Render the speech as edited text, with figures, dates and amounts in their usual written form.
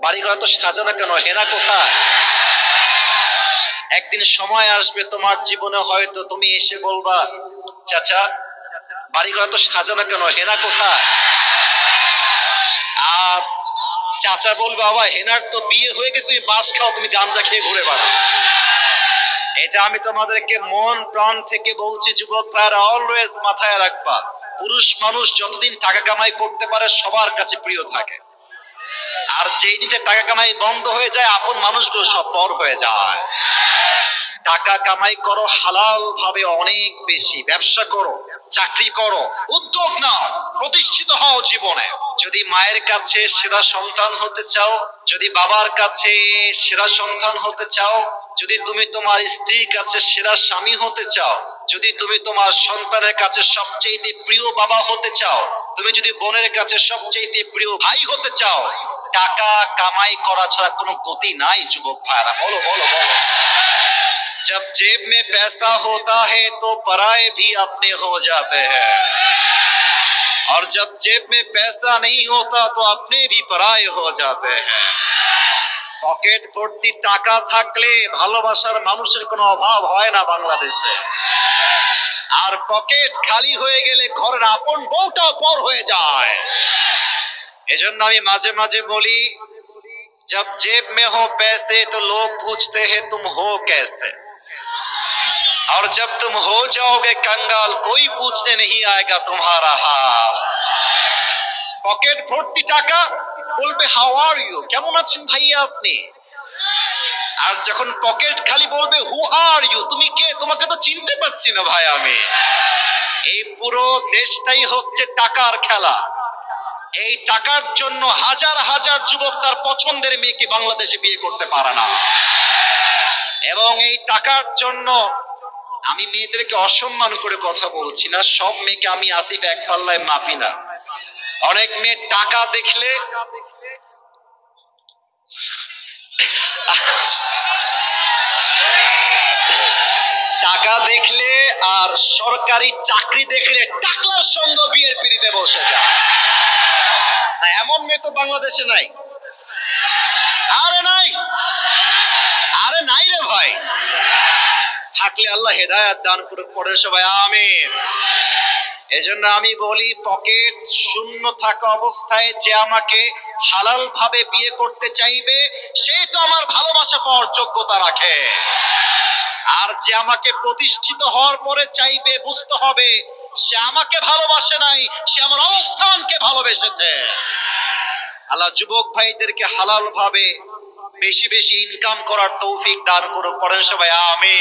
বাড়ি ঘর তো সাজানো কেন, হেনা কোথায়? একদিন সময় আসবে তোমার জীবনে, হয়তো তুমি এসে বলবা, চাচা বাড়ি ঘর তো সাজানো কেন, হেনা কোথায়? আর চাচা বলবে, বাবা হেনার তো বিয়ে হয়ে গেছে, তুমি বাস খাও, তুমি গাঞ্জা খেয়ে ঘুরে বেড়াও। এটা আমি তোমাদেরকে মন প্রাণ থেকে বলছি, যুবক ভাইরা অলওয়েজ মাথায় রাখবা, পুরুষ মানুষ যতদিন টাকা কামাই করতে পারে সবার কাছে প্রিয় থাকে, আর যেই দিনে টাকা কামাই বন্ধ হয়ে যায় আপন মানুষগুলো সব পর হয়ে যায়। টাকা কামাই করো হালাল ভাবে, অনেক বেশি ব্যবসা করো, চাকরি করো, উদ্যোগ নাও, প্রতিষ্ঠিত হও জীবনে। যদি মায়ের কাছে সেরা সন্তান হতে চাও, যদি বাবার কাছে সেরা সন্তান হতে চাও, যদি তুমি তোমার স্ত্রীর কাছে সেরা স্বামী হতে চাও, যদি তুমি তোমার সন্তানের কাছে সবচেয়ে প্রিয় বাবা হতে চাও, তুমি যদি বোনের কাছে সবচেয়ে প্রিয় ভাই হতে চাও, টাকা কামাই করা ছাড়া কোনো গতি নাই। যুবক ভাইরা বলো বলো বলো। जब जेब में पैसा होता है तो पराए भी अपने हो जाते हैं, और जब जेब में पैसा नहीं होता तो अपने भी पराए हो जाते हैं। পকেট ভর্তি টাকা থাকলে ভালোবাসার মানুষের কোনো অভাব হয় না বাংলাদেশে, আর পকেট খালি হয়ে গেলে ঘরের আপন বউটা পর হয়ে যায়। এজন্য আমি মাঝে মাঝে বলি, जब जेब में हो पैसे तो लोग पूछते हैं तुम हो कैसे, और जब तुम हो जाओगे कंगाल कोई पूछने नहीं आएगा तुम्हारा हाल। পকেট ভর্তি টাকা, বলবে হাউ আর ইউ, কেমন আছেন ভাইয়া আপনি, আর যখন পকেট খালি বলবে হু আর ইউ, তুমি কে, তোমাকে তো চিনতে পারছি না ভাই আমি। এই পুরো দেশটাই হচ্ছে টাকার খেলা। এই টাকার জন্য হাজার হাজার যুবক তার পছন্দের মেয়েকে বাংলাদেশে বিয়ে করতে পারে না, এবং এই টাকার জন্য আমি মেয়েদেরকে অসম্মান করে কথা বলছি না, সব মেয়েকে আমি আসিফ এক পাল্লায় মাপি না। অনেক মেয়ে টাকা দেখলে আর সরকারি চাকরি দেখলে টাকলার সঙ্গে বিয়ের পিড়িতে বসে যায়। না, এমন মেয়ে তো বাংলাদেশে নাই। আরে নাই, আরে নাই রে ভাই, থাকলে আল্লাহ হেদায়েত দান করুক, পড়ে সবাই আমিন। এজন্য আমি বলি, পকেট শূন্য থাকা অবস্থায় যে আমাকে হালাল ভাবে বিয়ে করতে চাইবে সে তো আমার ভালোবাসা পাওয়ার যোগ্যতা রাখে, আর যে আমাকে প্রতিষ্ঠিত হওয়ার পরে চাইবে, বুঝতে হবে সে আমাকে ভালোবাসে নাই, সে আমার অবস্থানকে ভালোবেসেছে। আল্লাহ যুবক ভাইদেরকে হালাল ভাবে বেশি বেশি ইনকাম করার তৌফিক দান করুক, পড়েন সবাই আমিন।